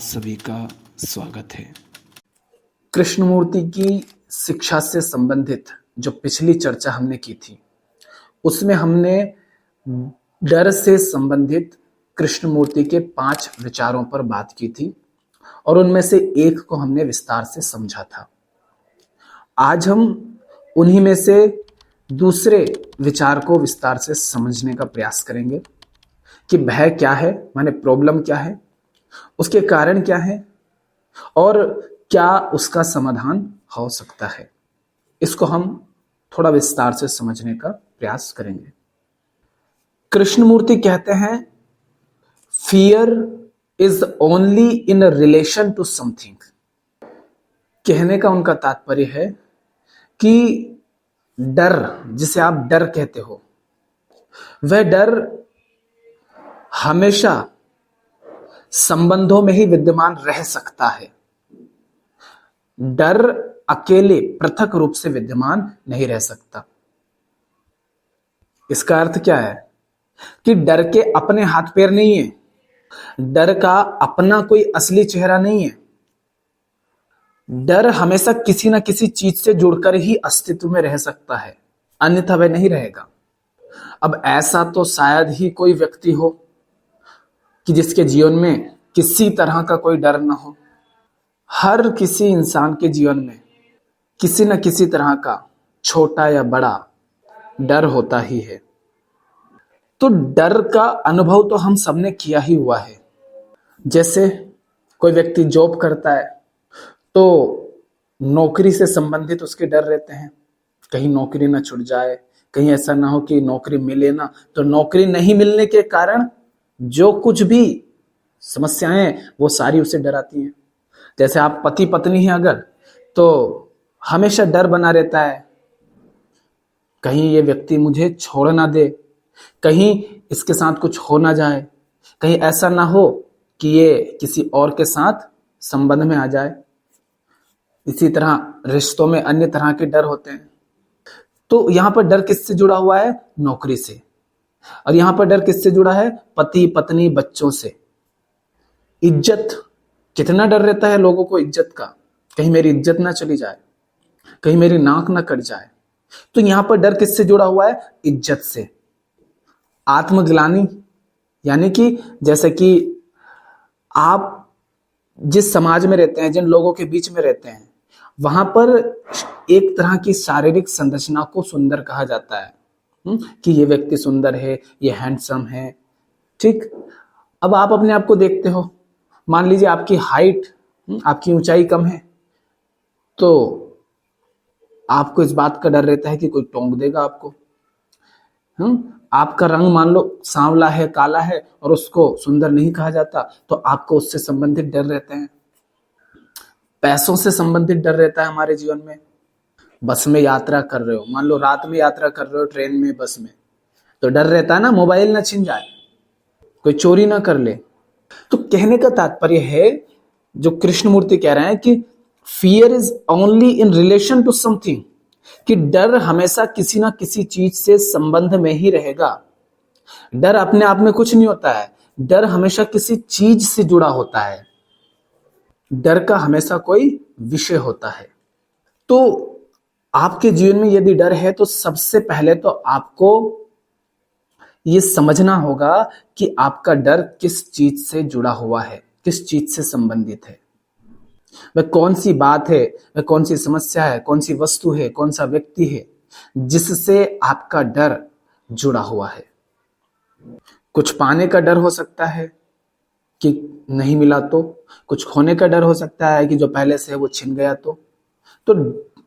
सभी का स्वागत है। कृष्णमूर्ति की शिक्षा से संबंधित जो पिछली चर्चा हमने की थी उसमें हमने डर से संबंधित कृष्णमूर्ति के 5 विचारों पर बात की थी और उनमें से एक को हमने विस्तार से समझा था। आज हम उन्हीं में से दूसरे विचार को विस्तार से समझने का प्रयास करेंगे कि भय क्या है, माने प्रॉब्लम क्या है, उसके कारण क्या है और क्या उसका समाधान हो सकता है। इसको हम थोड़ा विस्तार से समझने का प्रयास करेंगे। कृष्णमूर्ति कहते हैं fear is only in relation to something. कहने का उनका तात्पर्य है कि डर, जिसे आप डर कहते हो, वह डर हमेशा संबंधों में ही विद्यमान रह सकता है। डर अकेले पृथक रूप से विद्यमान नहीं रह सकता। इसका अर्थ क्या है कि डर के अपने हाथ पैर नहीं है, डर का अपना कोई असली चेहरा नहीं है। डर हमेशा किसी ना किसी चीज से जुड़कर ही अस्तित्व में रह सकता है, अन्यथा वह नहीं रहेगा। अब ऐसा तो शायद ही कोई व्यक्ति हो कि जिसके जीवन में किसी तरह का कोई डर ना हो। हर किसी इंसान के जीवन में किसी न किसी तरह का छोटा या बड़ा डर होता ही है। तो डर का अनुभव तो हम सबने किया ही हुआ है। जैसे कोई व्यक्ति जॉब करता है तो नौकरी से संबंधित उसके डर रहते हैं, कहीं नौकरी ना छूट जाए, कहीं ऐसा ना हो कि नौकरी मिले ना, तो नौकरी नहीं मिलने के कारण जो कुछ भी समस्याएं वो सारी उसे डराती हैं। जैसे आप पति पत्नी हैं अगर, तो हमेशा डर बना रहता है, कहीं ये व्यक्ति मुझे छोड़ ना दे, कहीं इसके साथ कुछ हो ना जाए, कहीं ऐसा ना हो कि ये किसी और के साथ संबंध में आ जाए। इसी तरह रिश्तों में अन्य तरह के डर होते हैं। तो यहां पर डर किससे जुड़ा हुआ है? नौकरी से। और यहां पर डर किससे जुड़ा है? पति पत्नी बच्चों से। इज्जत, कितना डर रहता है लोगों को इज्जत का, कहीं मेरी इज्जत ना चली जाए, कहीं मेरी नाक ना कट जाए। तो यहां पर डर किससे जुड़ा हुआ है? इज्जत से। आत्मग्लानि, यानी कि जैसे कि आप जिस समाज में रहते हैं, जिन लोगों के बीच में रहते हैं, वहां पर एक तरह की शारीरिक संरचना को सुंदर कहा जाता है कि ये व्यक्ति सुंदर है, ये हैंडसम है। ठीक, अब आप अपने आप को देखते हो, मान लीजिए आपकी हाइट, आपकी ऊंचाई कम है, तो आपको इस बात का डर रहता है कि कोई टोंक देगा आपको। आपका रंग मान लो सांवला है, काला है, और उसको सुंदर नहीं कहा जाता, तो आपको उससे संबंधित डर रहते हैं। पैसों से संबंधित डर रहता है हमारे जीवन में। बस में यात्रा कर रहे हो, मान लो रात में यात्रा कर रहे हो, ट्रेन में, बस में, तो डर रहता है ना मोबाइल ना छिन जाए, कोई चोरी ना कर ले। तो कहने का तात्पर्य है, जो कृष्णमूर्ति कह रहे हैं कि fear is only in relation to something, कि डर हमेशा किसी ना किसी चीज से संबंध में ही रहेगा। डर अपने आप में कुछ नहीं होता है, डर हमेशा किसी चीज से जुड़ा होता है। डर का हमेशा कोई विषय होता है। तो आपके जीवन में यदि डर है तो सबसे पहले तो आपको यह समझना होगा कि आपका डर किस चीज से जुड़ा हुआ है, किस चीज से संबंधित है। वह कौन सी बात है, वह कौन सी समस्या है, कौन सी वस्तु है, कौन सा व्यक्ति है जिससे आपका डर जुड़ा हुआ है। कुछ पाने का डर हो सकता है कि नहीं मिला तो, कुछ खोने का डर हो सकता है कि जो पहले से है वो छिन गया तो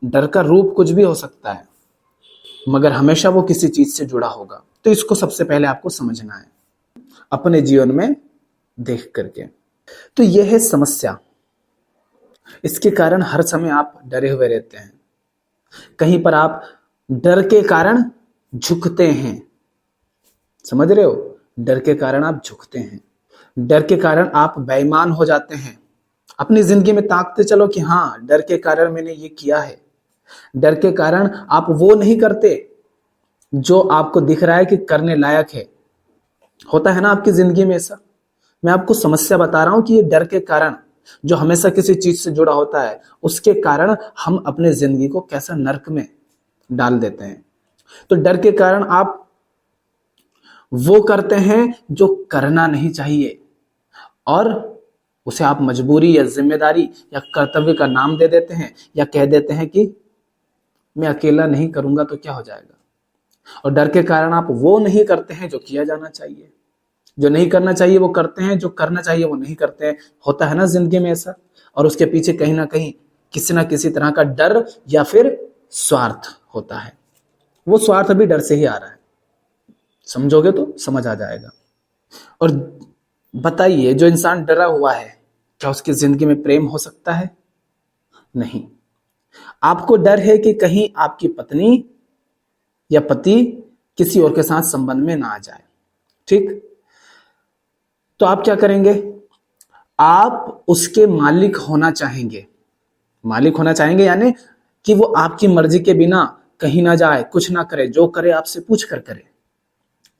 डर का रूप कुछ भी हो सकता है, मगर हमेशा वो किसी चीज से जुड़ा होगा। तो इसको सबसे पहले आपको समझना है अपने जीवन में देख करके। तो यह है समस्या। इसके कारण हर समय आप डरे हुए रहते हैं। कहीं पर आप डर के कारण झुकते हैं, समझ रहे हो? डर के कारण आप झुकते हैं, डर के कारण आप बेईमान हो जाते हैं। अपनी जिंदगी में ताकते चलो कि हाँ, डर के कारण मैंने ये किया है। डर के कारण आप वो नहीं करते जो आपको दिख रहा है कि करने लायक है। होता है ना आपकी जिंदगी में ऐसा? मैं आपको समस्या बता रहा हूं कि ये डर के कारण जो हमेशा किसी चीज से जुड़ा होता है, उसके कारण हम अपने जिंदगी को कैसा नर्क में डाल देते हैं। तो डर के कारण आप वो करते हैं जो करना नहीं चाहिए, और उसे आप मजबूरी या जिम्मेदारी या कर्तव्य का नाम दे देते हैं, या कह देते हैं कि मैं अकेला नहीं करूंगा तो क्या हो जाएगा। और डर के कारण आप वो नहीं करते हैं जो किया जाना चाहिए, जो नहीं करना चाहिए वो करते हैं, जो करना चाहिए वो नहीं करते हैं। होता है ना जिंदगी में ऐसा। और उसके पीछे कहीं ना कहीं किसी ना किसी तरह का डर या फिर स्वार्थ होता है। वो स्वार्थ भी डर से ही आ रहा है। समझोगे तो समझ आ जाएगा। और बताइए, जो इंसान डरा हुआ है, क्या उसकी जिंदगी में प्रेम हो सकता है? नहीं। आपको डर है कि कहीं आपकी पत्नी या पति किसी और के साथ संबंध में ना आ जाए, ठीक? तो आप क्या करेंगे? आप उसके मालिक होना चाहेंगे। मालिक होना चाहेंगे यानी कि वो आपकी मर्जी के बिना कहीं ना जाए, कुछ ना करे, जो करे आपसे पूछ कर करे।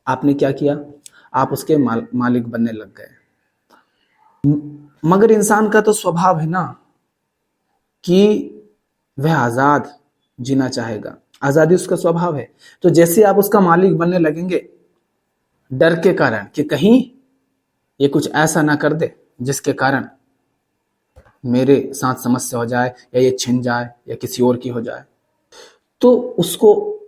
आपने क्या किया? आप उसके मालिक बनने लग गए। मगर इंसान का तो स्वभाव है ना कि वह आजाद जीना चाहेगा, आजादी उसका स्वभाव है। तो जैसे आप उसका मालिक बनने लगेंगे, डर के कारण कि कहीं ये कुछ ऐसा ना कर दे जिसके कारण मेरे साथ समस्या हो जाए, या ये छिन जाए, या किसी और की हो जाए, तो उसको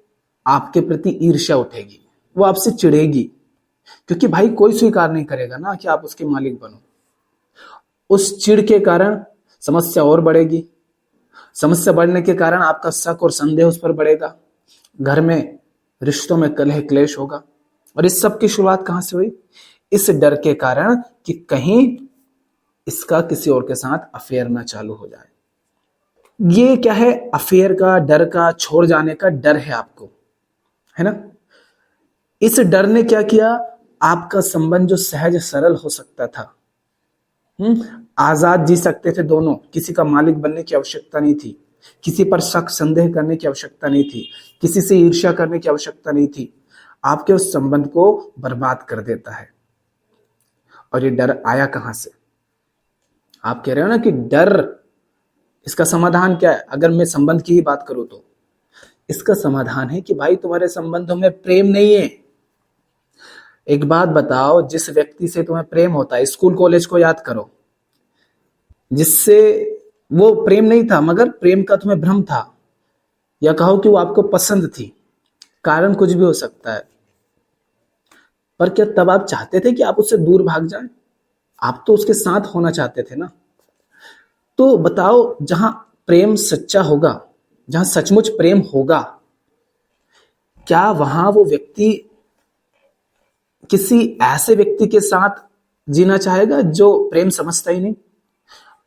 आपके प्रति ईर्ष्या उठेगी, वो आपसे चिढ़ेगी। क्योंकि भाई कोई स्वीकार नहीं करेगा ना कि आप उसके मालिक बनो। उस चिढ़ के कारण समस्या और बढ़ेगी। समस्या बढ़ने के कारण आपका शक और संदेह उस पर बढ़ेगा। घर में रिश्तों में कलह क्लेश होगा। और इस सब की शुरुआत कहां से हुई? इस डर के कारण कि कहीं इसका किसी और के साथ अफेयर ना चालू हो जाए। ये क्या है? अफेयर का, डर का, छोड़ जाने का डर है आपको, है ना? इस डर ने क्या किया? आपका संबंध जो सहज सरल हो सकता था, आजाद जी सकते थे दोनों, किसी का मालिक बनने की आवश्यकता नहीं थी, किसी पर शक संदेह करने की आवश्यकता नहीं थी, किसी से ईर्ष्या करने की आवश्यकता नहीं थी, आपके उस संबंध को बर्बाद कर देता है। और ये डर आया कहां से? आप कह रहे हो ना कि डर, इसका समाधान क्या है? अगर मैं संबंध की ही बात करूं तो इसका समाधान है कि भाई तुम्हारे संबंधों में प्रेम नहीं है। एक बात बताओ, जिस व्यक्ति से तुम्हें प्रेम होता है, स्कूल कॉलेज को याद करो, जिससे वो प्रेम नहीं था मगर प्रेम का तुम्हें भ्रम था, या कहो कि वो आपको पसंद थी, कारण कुछ भी हो सकता है, पर क्या तब आप चाहते थे कि आप उससे दूर भाग जाएं? आप तो उसके साथ होना चाहते थे ना। तो बताओ, जहां प्रेम सच्चा होगा, जहां सचमुच प्रेम होगा, क्या वहां वो व्यक्ति किसी ऐसे व्यक्ति के साथ जीना चाहेगा जो प्रेम समझता ही नहीं?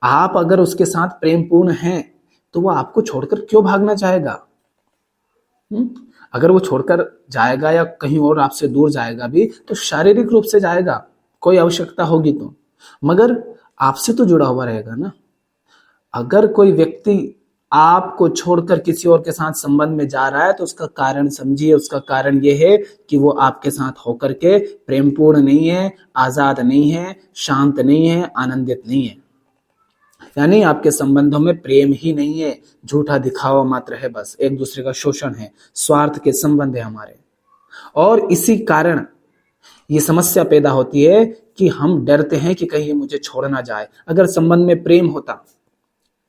आप अगर उसके साथ प्रेम पूर्ण हैं तो वो आपको छोड़कर क्यों भागना चाहेगा? अगर वो छोड़कर जाएगा या कहीं और आपसे दूर जाएगा भी तो शारीरिक रूप से जाएगा, कोई आवश्यकता होगी तो, मगर आपसे तो जुड़ा हुआ रहेगा ना। अगर कोई व्यक्ति आपको छोड़कर किसी और के साथ संबंध में जा रहा है तो उसका कारण समझिए। उसका कारण यह है कि वो आपके साथ होकर के प्रेमपूर्ण नहीं है, आजाद नहीं है, शांत नहीं है, आनंदित नहीं है। यानी आपके संबंधों में प्रेम ही नहीं है, झूठा दिखावा मात्र है, बस एक दूसरे का शोषण है, स्वार्थ के संबंध है हमारे। और इसी कारण ये समस्या पैदा होती है कि हम डरते हैं कि कहीं ये मुझे छोड़ ना जाए। अगर संबंध में प्रेम होता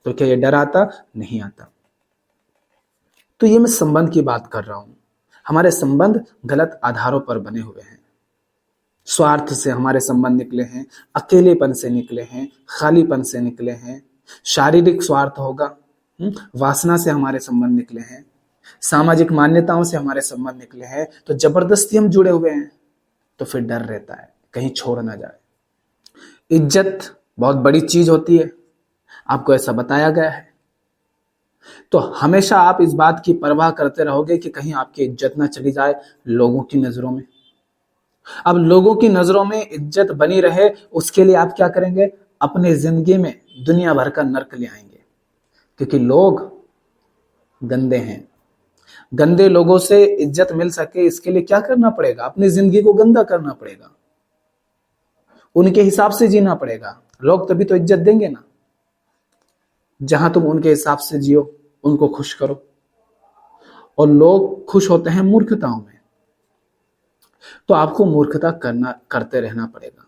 तो क्या ये डर आता? नहीं आता। तो ये मैं संबंध की बात कर रहा हूं। हमारे संबंध गलत आधारों पर बने हुए हैं। स्वार्थ से हमारे संबंध निकले हैं, अकेलेपन से निकले हैं, खालीपन से निकले हैं, शारीरिक स्वार्थ होगा, वासना से हमारे संबंध निकले हैं, सामाजिक मान्यताओं से हमारे संबंध निकले हैं। तो जबरदस्ती हम जुड़े हुए हैं, तो फिर डर रहता है कहीं छोड़ ना जाए। इज्जत बहुत बड़ी चीज होती है, आपको ऐसा बताया गया है। तो हमेशा आप इस बात की परवाह करते रहोगे कि कहीं आपकी इज्जत ना चली जाए लोगों की नजरों में। अब लोगों की नजरों में इज्जत बनी रहे, उसके लिए आप क्या करेंगे? अपने जिंदगी में दुनिया भर का नर्क ले आएंगे, क्योंकि लोग गंदे हैं। गंदे लोगों से इज्जत मिल सके इसके लिए क्या करना पड़ेगा? अपनी जिंदगी को गंदा करना पड़ेगा, उनके हिसाब से जीना पड़ेगा। लोग तभी तो इज्जत देंगे ना। जहां तुम उनके हिसाब से जियो, उनको खुश करो। और लोग खुश होते हैं मूर्खताओं में, तो आपको मूर्खता करते रहना पड़ेगा।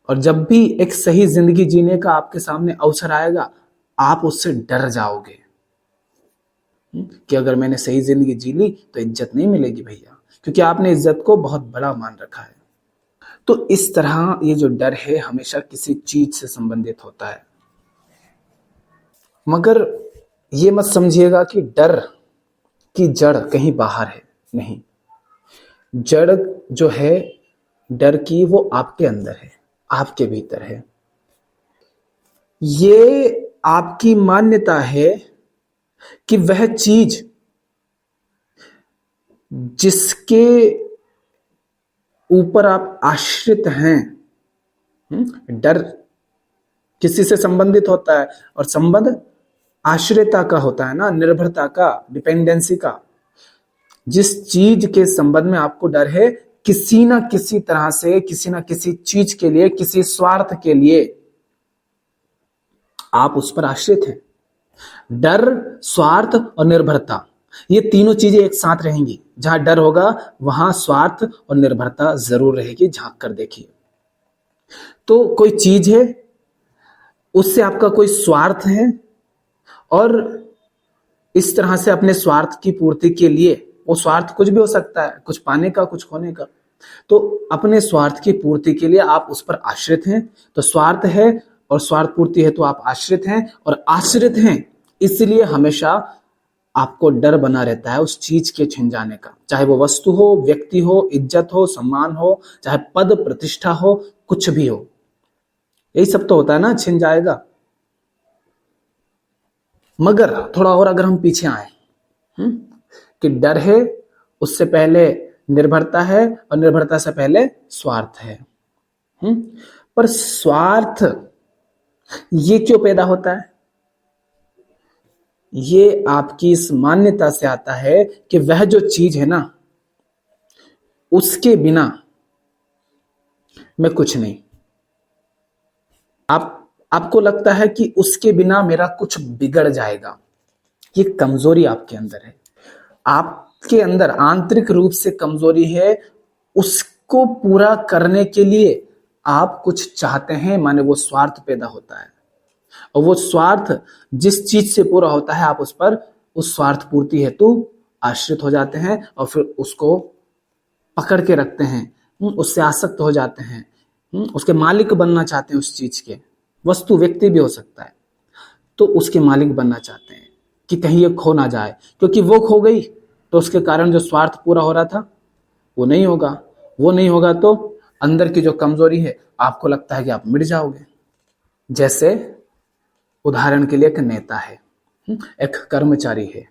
और जब भी एक सही जिंदगी जीने का आपके सामने अवसर आएगा, आप उससे डर जाओगे कि अगर मैंने सही जिंदगी जी ली तो इज्जत नहीं मिलेगी भैया, क्योंकि आपने इज्जत को बहुत बड़ा मान रखा है। तो इस तरह ये जो डर है हमेशा किसी चीज से संबंधित होता है। मगर ये मत समझिएगा कि डर की जड़ कहीं बाहर है, नहीं। जड़ जो है डर की, वो आपके अंदर है, आपके भीतर है। ये आपकी मान्यता है कि वह चीज जिसके ऊपर आप आश्रित हैं, डर किसी से संबंधित होता है, और संबंध आश्रितता का होता है ना, निर्भरता का, डिपेंडेंसी का। जिस चीज के संबंध में आपको डर है, किसी ना किसी तरह से, किसी ना किसी चीज के लिए, किसी स्वार्थ के लिए आप उस पर आश्रित हैं। डर, स्वार्थ और निर्भरता, ये तीनों चीजें एक साथ रहेंगी। जहां डर होगा वहां स्वार्थ और निर्भरता जरूर रहेगी। झांक कर देखिए, तो कोई चीज है, उससे आपका कोई स्वार्थ है, और इस तरह से अपने स्वार्थ की पूर्ति के लिए, वो स्वार्थ कुछ भी हो सकता है, कुछ पाने का, कुछ खोने का, तो अपने स्वार्थ की पूर्ति के लिए आप उस पर आश्रित हैं। तो स्वार्थ है और स्वार्थ पूर्ति है, तो आप आश्रित हैं, और आश्रित हैं इसलिए हमेशा आपको डर बना रहता है उस चीज के छिन जाने का। चाहे वो वस्तु हो, व्यक्ति हो, इज्जत हो, सम्मान हो, चाहे पद प्रतिष्ठा हो, कुछ भी हो, यही सब तो होता है ना, छिन जाएगा। मगर थोड़ा और अगर हम पीछे आए, कि डर है, उससे पहले निर्भरता है, और निर्भरता से पहले स्वार्थ है। पर स्वार्थ ये क्यों पैदा होता है? ये आपकी इस मान्यता से आता है कि वह जो चीज है ना, उसके बिना मैं कुछ नहीं। आपको लगता है कि उसके बिना मेरा कुछ बिगड़ जाएगा। ये कमजोरी आपके अंदर है, आपके अंदर आंतरिक रूप से कमजोरी है। उसको पूरा करने के लिए आप कुछ चाहते हैं, माने वो स्वार्थ पैदा होता है। और वो स्वार्थ जिस चीज से पूरा होता है, आप उस पर, उस स्वार्थ पूर्ति हेतु आश्रित हो जाते हैं, और फिर उसको पकड़ के रखते हैं, उससे आसक्त हो जाते हैं, उसके मालिक बनना चाहते हैं उस चीज के। वस्तु, व्यक्ति भी हो सकता है, तो उसके मालिक बनना चाहते हैं कि कहीं ये खो ना जाए, क्योंकि वो खो गई तो उसके कारण जो स्वार्थ पूरा हो रहा था वो नहीं होगा। वो नहीं होगा तो अंदर की जो कमजोरी है, आपको लगता है कि आप मिट जाओगे। जैसे उदाहरण के लिए एक नेता है, एक कर्मचारी है,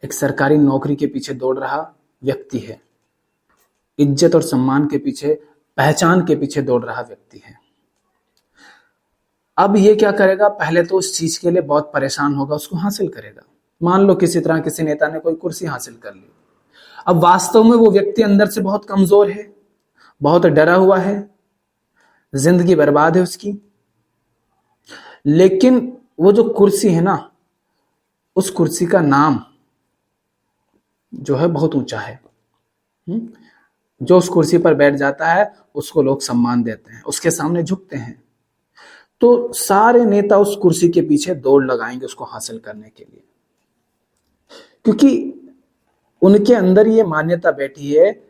एक सरकारी नौकरी के पीछे दौड़ रहा व्यक्ति है, इज्जत और सम्मान के पीछे, पहचान के पीछे दौड़ रहा व्यक्ति है। अब ये क्या करेगा? पहले तो उस चीज के लिए बहुत परेशान होगा, उसको हासिल करेगा। मान लो किसी तरह किसी नेता ने कोई कुर्सी हासिल कर ली। अब वास्तव में वो व्यक्ति अंदर से बहुत कमजोर है, बहुत डरा हुआ है, जिंदगी बर्बाद है उसकी। लेकिन वो जो कुर्सी है ना, उस कुर्सी का नाम जो है बहुत ऊंचा है। जो उस कुर्सी पर बैठ जाता है उसको लोग सम्मान देते हैं, उसके सामने झुकते हैं। तो सारे नेता उस कुर्सी के पीछे दौड़ लगाएंगे उसको हासिल करने के लिए, क्योंकि उनके अंदर ये मान्यता बैठी है,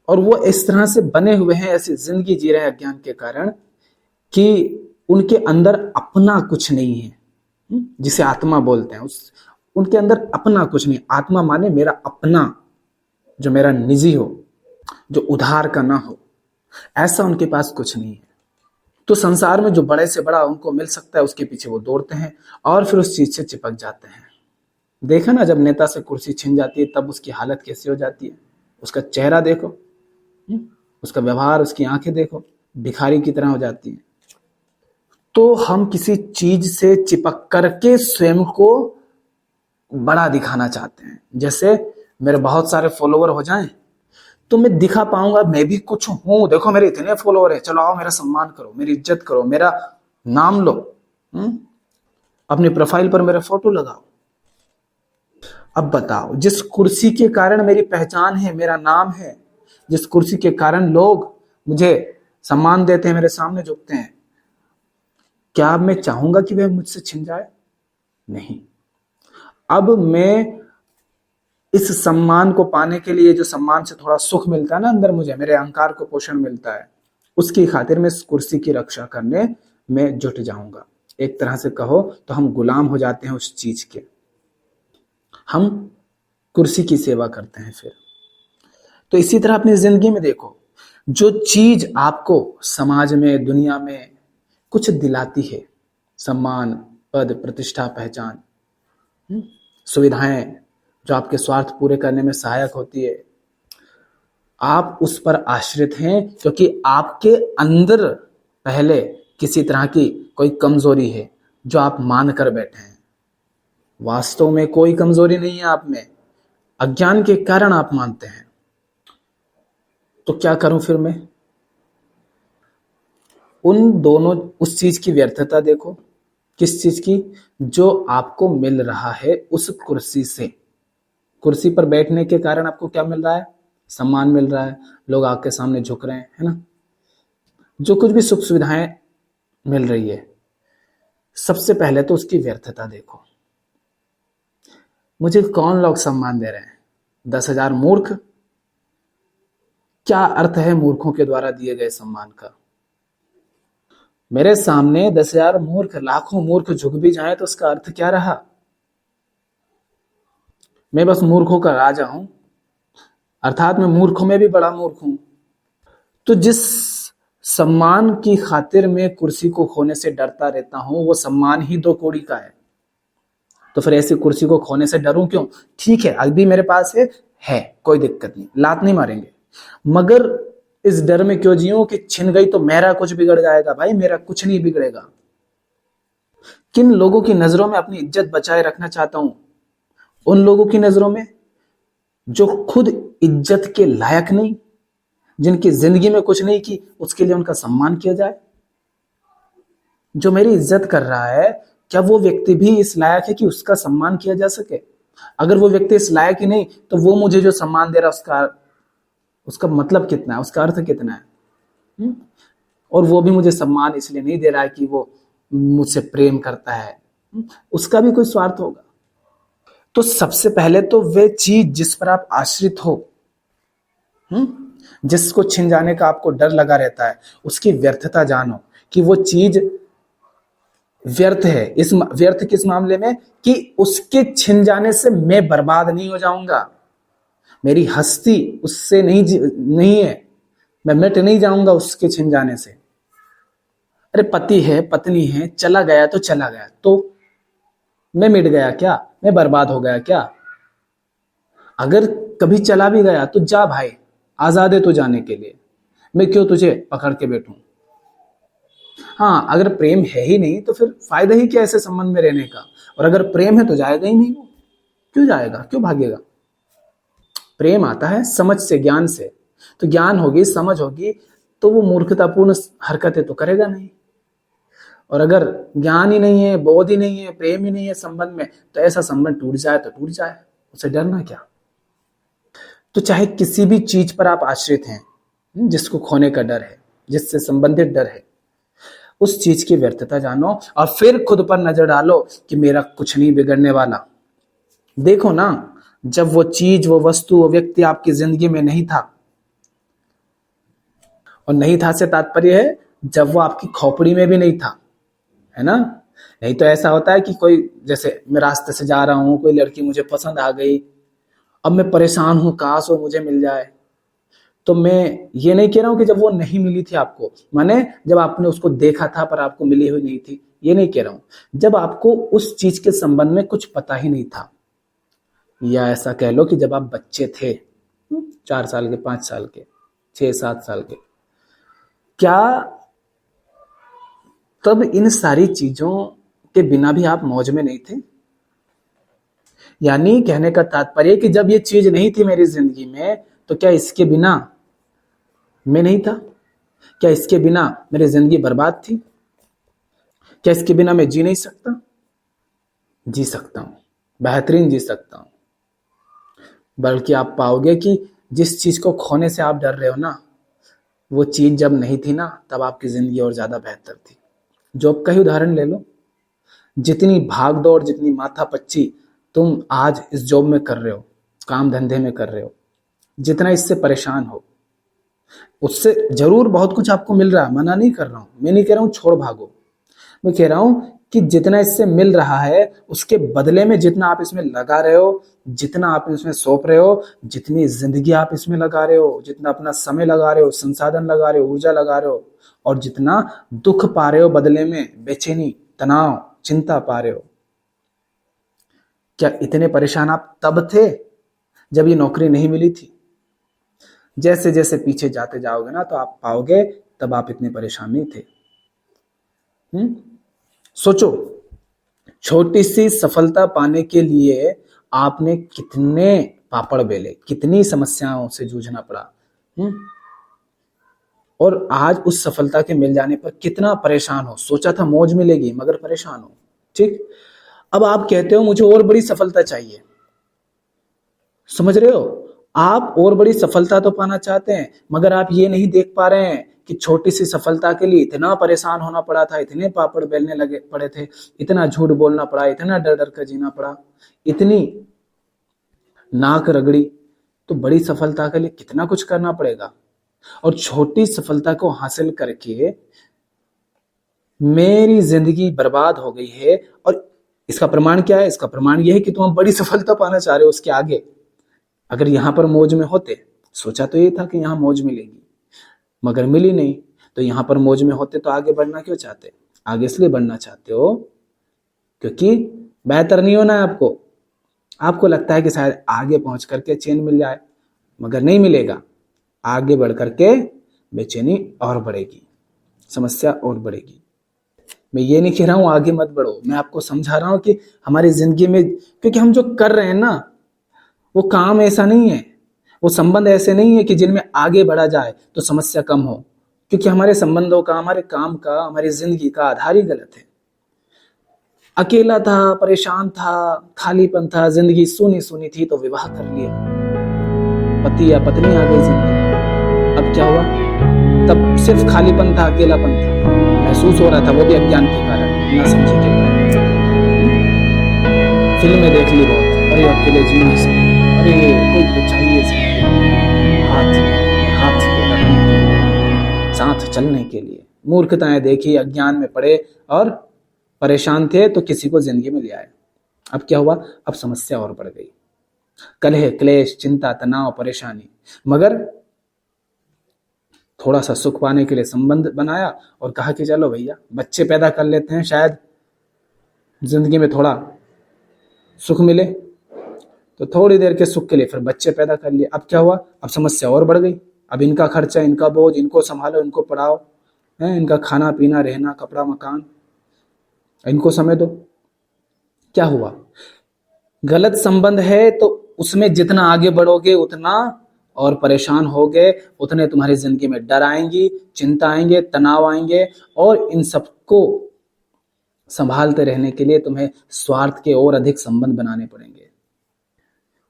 और वो इस तरह से बने हुए हैं, ऐसी जिंदगी जी रहे हैं अज्ञान के कारण, कि उनके अंदर अपना कुछ नहीं है, जिसे आत्मा बोलते हैं। उनके अंदर अपना कुछ नहीं। आत्मा माने मेरा अपना, जो मेरा निजी हो, जो उधार का ना हो, ऐसा उनके पास कुछ नहीं है। तो संसार में जो बड़े से बड़ा उनको मिल सकता है, उसके पीछे वो दौड़ते हैं, और फिर उस चीज से चिपक जाते हैं। देखा ना, जब नेता से कुर्सी छिन जाती है तब उसकी हालत कैसी हो जाती है। उसका चेहरा देखो, उसका व्यवहार, उसकी आंखें देखो, भिखारी की तरह हो जाती है। तो हम किसी चीज से चिपक करके स्वयं को बड़ा दिखाना चाहते हैं। जैसे मेरे बहुत सारे फॉलोवर हो जाएं तो मैं दिखा पाऊंगा मैं भी कुछ हूं, देखो मेरे इतने फॉलोवर है, चलो आओ मेरा सम्मान करो, मेरी इज्जत करो, मेरा नाम लो। अपनी प्रोफाइल पर मेरा फोटो लगाओ। अब बताओ, जिस कुर्सी के कारण मेरी पहचान है, मेरा नाम है, जिस कुर्सी के कारण लोग मुझे सम्मान देते हैं, मेरे सामने झुकते हैं, क्या मैं चाहूंगा कि वह मुझसे छिन जाए? नहीं। अब मैं इस सम्मान को पाने के लिए, जो सम्मान से थोड़ा सुख मिलता है ना अंदर मुझे, मेरे अहंकार को पोषण मिलता है, उसकी खातिर मैं इस कुर्सी की रक्षा करने में जुट जाऊंगा। एक तरह से कहो तो हम गुलाम हो जाते हैं उस चीज के, हम कुर्सी की सेवा करते हैं फिर। तो इसी तरह अपनी जिंदगी में देखो, जो चीज आपको समाज में, दुनिया में कुछ दिलाती है, सम्मान, पद, प्रतिष्ठा, पहचान, सुविधाएं, जो आपके स्वार्थ पूरे करने में सहायक होती है, आप उस पर आश्रित हैं क्योंकि आपके अंदर पहले किसी तरह की कोई कमजोरी है जो आप मान कर बैठे हैं। वास्तव में कोई कमजोरी नहीं है आप में, अज्ञान के कारण आप मानते हैं। तो क्या करूं फिर मैं? उन दोनों, उस चीज की व्यर्थता देखो। किस चीज की? जो आपको मिल रहा है उस कुर्सी से। कुर्सी पर बैठने के कारण आपको क्या मिल रहा है? सम्मान मिल रहा है, लोग आपके सामने झुक रहे हैं, है ना? जो कुछ भी सुख सुविधाएं मिल रही है, सबसे पहले तो उसकी व्यर्थता देखो। मुझे कौन लोग सम्मान दे रहे हैं? 10,000 मूर्ख। क्या अर्थ है मूर्खों के द्वारा दिए गए सम्मान का? मेरे सामने 10,000 मूर्ख, लाखों मूर्ख झुक भी जाएं तो उसका अर्थ क्या रहा? मैं बस मूर्खों का राजा हूं, अर्थात मैं मूर्खों में भी बड़ा मूर्ख हूं। तो जिस सम्मान की खातिर मैं कुर्सी को खोने से डरता रहता हूं, वो सम्मान ही 2 कौड़ी का है। तो फिर ऐसी कुर्सी को खोने से डरूं क्यों? ठीक है, अभी मेरे पास है, कोई दिक्कत नहीं, लात नहीं मारेंगे, मगर इस डर में क्यों जियूं कि छिन गई तो मेरा कुछ बिगड़ जाएगा? भाई मेरा कुछ नहीं बिगड़ेगा। किन लोगों की नजरों में अपनी इज्जत बचाए रखना चाहता हूं? उन लोगों की नजरों में जो खुद इज्जत के लायक नहीं, जिनकी जिंदगी में कुछ नहीं की, उसके लिए उनका सम्मान किया जाए। जो मेरी इज्जत कर रहा है, क्या वो व्यक्ति भी इस लायक है कि उसका सम्मान किया जा सके? अगर वो व्यक्ति इस लायक ही नहीं, तो वो मुझे जो सम्मान दे रहा है उसका मतलब कितना है, उसका अर्थ कितना है? और वो भी मुझे सम्मान इसलिए नहीं दे रहा है कि वो मुझसे प्रेम करता है, उसका भी कोई स्वार्थ होगा। तो सबसे पहले तो वे चीज जिस पर आप आश्रित हो, जिसको छिन जाने का आपको डर लगा रहता है, उसकी व्यर्थता जानो कि वो चीज व्यर्थ है। इस व्यर्थ किस मामले में? कि उसके छिन जाने से मैं बर्बाद नहीं हो जाऊंगा, मेरी हस्ती उससे नहीं है, मैं मिट नहीं जाऊंगा उसके छिन जाने से। अरे पति है, पत्नी है, चला गया तो चला गया, तो मैं मिट गया क्या? मैं बर्बाद हो गया क्या? अगर कभी चला भी गया तो जा भाई, आजाद है तू जाने के लिए, मैं क्यों तुझे पकड़ के बैठूं? हाँ, अगर प्रेम है ही नहीं तो फिर फायदा ही क्या ऐसे संबंध में रहने का? और अगर प्रेम है तो जाएगा ही नहीं वो, क्यों जाएगा, क्यों भागेगा? प्रेम आता है समझ से, ज्ञान से। तो ज्ञान होगी, समझ होगी, तो वो मूर्खतापूर्ण हरकतें तो करेगा नहीं। और अगर ज्ञान ही नहीं है, बोध ही नहीं है, प्रेम ही नहीं है संबंध में, तो ऐसा संबंध टूट जाए तो टूट जाए, उसे डरना क्या? तो चाहे किसी भी चीज पर आप आश्रित हैं, जिसको खोने का डर है, जिससे संबंधित डर है, उस चीज की व्यर्थता जानो और फिर खुद पर नजर डालो कि मेरा कुछ नहीं बिगड़ने वाला। देखो ना, जब वो चीज, वो वस्तु, वो व्यक्ति आपकी जिंदगी में नहीं था, और नहीं था से तात्पर्य है जब वो आपकी खोपड़ी में भी नहीं था, है ना? नहीं तो ऐसा होता है कि कोई, जैसे मैं रास्ते से जा रहा हूं, कोई लड़की मुझे पसंद आ गई, अब मैं परेशान हूं, काश वो मुझे मिल जाए। तो मैं ये नहीं कह रहा हूं कि जब वो नहीं मिली थी आपको, माने जब आपने उसको देखा था पर आपको मिली हुई नहीं थी, ये नहीं कह रहा हूं। जब आपको उस चीज के संबंध में कुछ पता ही नहीं था, या ऐसा कह लो कि जब आप बच्चे थे, 4 साल के, 5 साल के, 6-7 साल के, क्या तब इन सारी चीजों के बिना भी आप मौज में नहीं थे? यानी कहने का तात्पर्य कि जब ये चीज नहीं थी मेरी जिंदगी में, तो क्या इसके बिना मैं नहीं था? क्या इसके बिना मेरी जिंदगी बर्बाद थी? क्या इसके बिना मैं जी नहीं सकता? जी सकता हूँ, बेहतरीन जी सकता हूँ। बल्कि आप पाओगे कि जिस चीज को खोने से आप डर रहे हो ना, वो चीज जब नहीं थी ना, तब आपकी जिंदगी और ज्यादा बेहतर थी। जॉब का ही उदाहरण ले लो। जितनी भाग दौड़, जितनी माथापच्ची तुम आज इस जॉब में कर रहे हो, काम धंधे में कर रहे हो, जितना इससे परेशान हो, उससे जरूर बहुत कुछ आपको मिल रहा है, मना नहीं कर रहा हूं। मैं नहीं कह रहा हूं छोड़ भागो, मैं कह रहा हूं कि जितना इससे मिल रहा है, उसके बदले में जितना आप इसमें लगा रहे हो, जितना आप इसमें सौंप रहे हो, जितनी जिंदगी आप इसमें लगा रहे हो, जितना अपना समय लगा रहे हो, संसाधन लगा रहे हो, ऊर्जा लगा रहे हो, और जितना दुख पा रहे हो बदले में, बेचैनी, तनाव, चिंता पा रहे हो, क्या इतने परेशान आप तब थे जब ये नौकरी नहीं मिली थी? जैसे जैसे पीछे जाते जाओगे ना, तो आप पाओगे तब आप इतने परेशान नहीं थे। सोचो, छोटी सी सफलता पाने के लिए आपने कितने पापड़ बेले, कितनी समस्याओं से जूझना पड़ा। और आज उस सफलता के मिल जाने पर कितना परेशान हो। सोचा था मौज मिलेगी, मगर परेशान हो। ठीक, अब आप कहते हो मुझे और बड़ी सफलता चाहिए। समझ रहे हो, आप और बड़ी सफलता तो पाना चाहते हैं, मगर आप ये नहीं देख पा रहे हैं कि छोटी सी सफलता के लिए इतना परेशान होना पड़ा था, इतने पापड़ बेलने लगे पड़े थे, इतना झूठ बोलना पड़ा, इतना डर डर कर जीना पड़ा, इतनी नाक रगड़ी। तो बड़ी सफलता के लिए कितना कुछ करना पड़ेगा। और छोटी सफलता को हासिल करके मेरी जिंदगी बर्बाद हो गई है। और इसका प्रमाण क्या है? इसका प्रमाण यह है कि तुम बड़ी सफलता पाना चाह रहे हो उसके आगे। अगर यहां पर मौज में होते, सोचा तो ये था कि यहां मौज मिलेगी, मगर मिली नहीं, तो यहां पर मौज में होते तो आगे बढ़ना क्यों चाहते? आगे इसलिए बढ़ना चाहते हो क्योंकि बेहतर नहीं होना है आपको। आपको लगता है कि शायद आगे पहुंच करके चैन मिल जाए, मगर नहीं मिलेगा। आगे बढ़ करके बेचैनी और बढ़ेगी, समस्या और बढ़ेगी। मैं ये नहीं कह रहा हूं आगे मत बढ़ो, मैं आपको समझा रहा हूं कि हमारी जिंदगी में, क्योंकि हम जो कर रहे हैं ना, वो काम ऐसा नहीं है, वो संबंध ऐसे नहीं है कि जिनमें आगे बढ़ा जाए तो समस्या कम हो। क्योंकि हमारे संबंधों का, हमारे काम का, हमारी जिंदगी का आधार ही गलत है। अकेला था, परेशान था, खालीपन था, जिंदगी सूनी सूनी थी, तो विवाह कर लिया, पति या पत्नी आ गई जिंदगी। अब क्या हुआ? तब सिर्फ खालीपन था, अकेलापन था, महसूस हो रहा था, वो भी अज्ञान के कारण, ना समझे के कारण। फिल्में देख ली बहुत, अरे अकेले जी नहीं सकते, अरे कोई तो चाहिए हाथ हाथ रखने के लिए, साथ चलने के लिए। मूर्खताएं देखी, अज्ञान में पड़े और परेशान थे, तो किसी को जिंदगी में ले आए। अब क्या हुआ? अब समस्या और बढ़ गई, कलह, क्लेश, चिंता, तनाव, परेशानी। मगर थोड़ा सा सुख पाने के लिए संबंध बनाया और कहा कि चलो भैया बच्चे पैदा कर लेते हैं, शायद जिंदगी में थोड़ा सुख मिले। तो थोड़ी देर के सुख के लिए फिर बच्चे पैदा कर लिए। अब क्या हुआ? अब समस्या और बढ़ गई। अब इनका खर्चा, इनका बोझ, इनको संभालो, इनको पढ़ाओ, इनका खाना पीना, रहना, कपड़ा, मकान, इनको समय दो। क्या हुआ? गलत संबंध है तो उसमें जितना आगे बढ़ोगे उतना और परेशान होगे, उतने तुम्हारी जिंदगी में डर आएंगी, चिंता आएंगे, तनाव आएंगे, और इन सबको संभालते रहने के लिए तुम्हें स्वार्थ के और अधिक संबंध बनाने पड़ेंगे।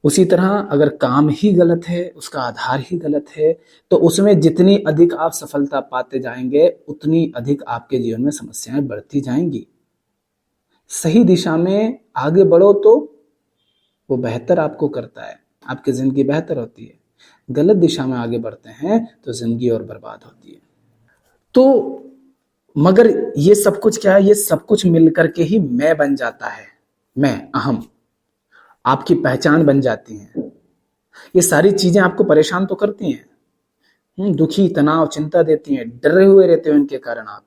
उसी तरह अगर काम ही गलत है, उसका आधार ही गलत है, तो उसमें जितनी अधिक आप सफलता पाते जाएंगे, उतनी अधिक आपके जीवन में समस्याएं बढ़ती जाएंगी। सही दिशा में आगे बढ़ो तो वो बेहतर आपको करता है, आपकी जिंदगी बेहतर होती है। गलत दिशा में आगे बढ़ते हैं तो जिंदगी और बर्बाद होती है। तो मगर ये सब कुछ क्या है? ये सब कुछ मिलकर के ही मैं बन जाता है। मैं, अहम, आपकी पहचान बन जाती हैं। ये सारी चीजें आपको परेशान तो करती हैं, दुखी, तनाव, चिंता देती हैं, डरे हुए रहते हो इनके कारण आप,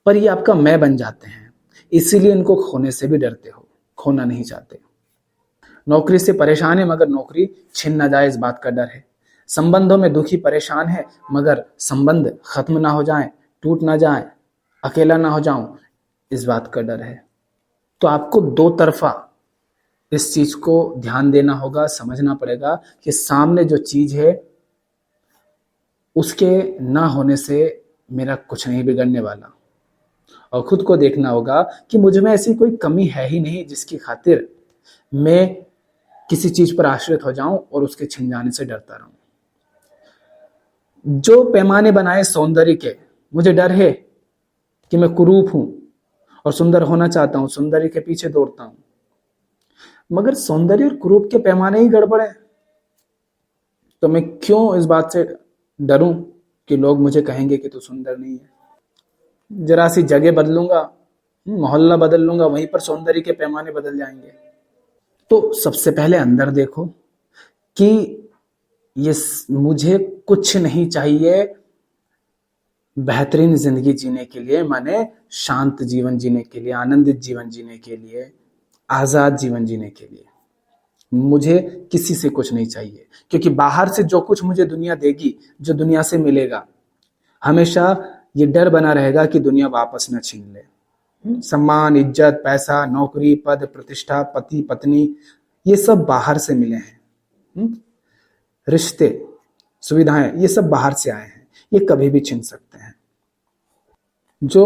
पर ये आपका मैं बन जाते हैं। इसीलिए इनको खोने से भी डरते हो, खोना नहीं चाहते। नौकरी से परेशान है, मगर नौकरी छिन ना जाए, इस बात का डर है। संबंधों में दुखी, परेशान है, मगर संबंध खत्म ना हो जाए, टूट ना जाए, अकेला ना हो जाऊं, इस बात का डर है। तो आपको दो तरफा इस चीज को ध्यान देना होगा, समझना पड़ेगा कि सामने जो चीज है उसके ना होने से मेरा कुछ नहीं बिगड़ने वाला, और खुद को देखना होगा कि मुझ में ऐसी कोई कमी है ही नहीं जिसकी खातिर मैं किसी चीज पर आश्रित हो जाऊं और उसके छिन जाने से डरता रहूं। जो पैमाने बनाए सौंदर्य के, मुझे डर है कि मैं कुरूप हूं और सुंदर होना चाहता हूं, सौंदर्य के पीछे दौड़ता हूं, मगर सौंदर्य और कुरूप के पैमाने ही गड़बड़ है, तो मैं क्यों इस बात से डरूं कि लोग मुझे कहेंगे कि तू सुंदर नहीं है। जरा सी जगह बदलूंगा, मोहल्ला बदल लूंगा, वहीं पर सौंदर्य के पैमाने बदल जाएंगे। तो सबसे पहले अंदर देखो कि ये मुझे कुछ नहीं चाहिए बेहतरीन जिंदगी जीने के लिए, माने शांत जीवन जीने के लिए, आनंदित जीवन जीने के लिए, आजाद जीवन जीने के लिए मुझे किसी से कुछ नहीं चाहिए। क्योंकि बाहर से जो कुछ मुझे दुनिया देगी, जो दुनिया से मिलेगा, हमेशा ये डर बना रहेगा कि दुनिया वापस न छीन ले। सम्मान, इज्जत, पैसा, नौकरी, पद, प्रतिष्ठा, पति, पत्नी, ये सब बाहर से मिले हैं। रिश्ते, सुविधाएं, ये सब बाहर से आए हैं, ये कभी भी छीन सकते हैं। जो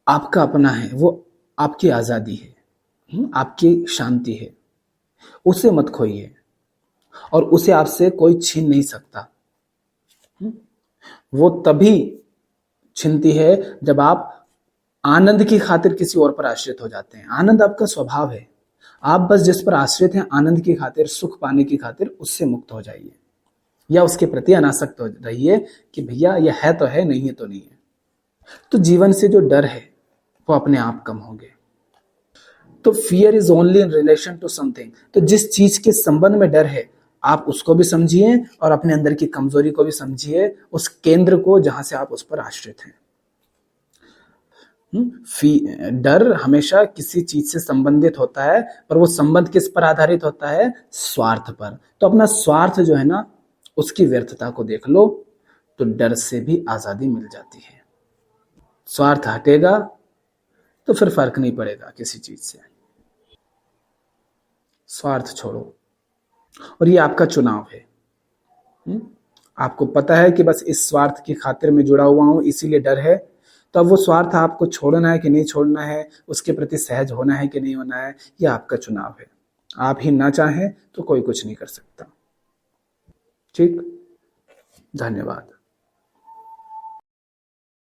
आपका अपना है वो आपकी आजादी है, आपकी शांति है, उसे मत खोइए और उसे आपसे कोई छीन नहीं सकता। वो तभी छिनती है जब आप आनंद की खातिर किसी और पर आश्रित हो जाते हैं। आनंद आपका स्वभाव है, आप बस जिस पर आश्रित हैं आनंद की खातिर, सुख पाने की खातिर, उससे मुक्त हो जाइए या उसके प्रति अनासक्त हो रहिए कि भैया यह है तो है, नहीं है तो नहीं है। तो जीवन से जो डर है वो अपने आप कम होंगे। तो fear is only in relation to something. तो जिस चीज के संबंध में डर है आप उसको भी समझिए और अपने अंदर की कमजोरी को भी समझिए, उस केंद्र को जहां से आप उस पर आश्रित हैं। डर हमेशा किसी चीज से संबंधित होता है, पर वो संबंध किस पर आधारित होता है? स्वार्थ पर। तो अपना स्वार्थ जो है ना, उसकी व्यर्थता को देख लो, तो डर से भी आजादी मिल जाती है। स्वार्थ हटेगा तो फिर फर्क नहीं पड़ेगा किसी चीज से। स्वार्थ छोड़ो, और ये आपका चुनाव है। आपको पता है कि बस इस स्वार्थ की खातिर मैं जुड़ा हुआ हूं, इसीलिए डर है। तो अब वो स्वार्थ आपको छोड़ना है कि नहीं छोड़ना है, उसके प्रति सहज होना है कि नहीं होना है, यह आपका चुनाव है। आप ही ना चाहें तो कोई कुछ नहीं कर सकता। ठीक, धन्यवाद।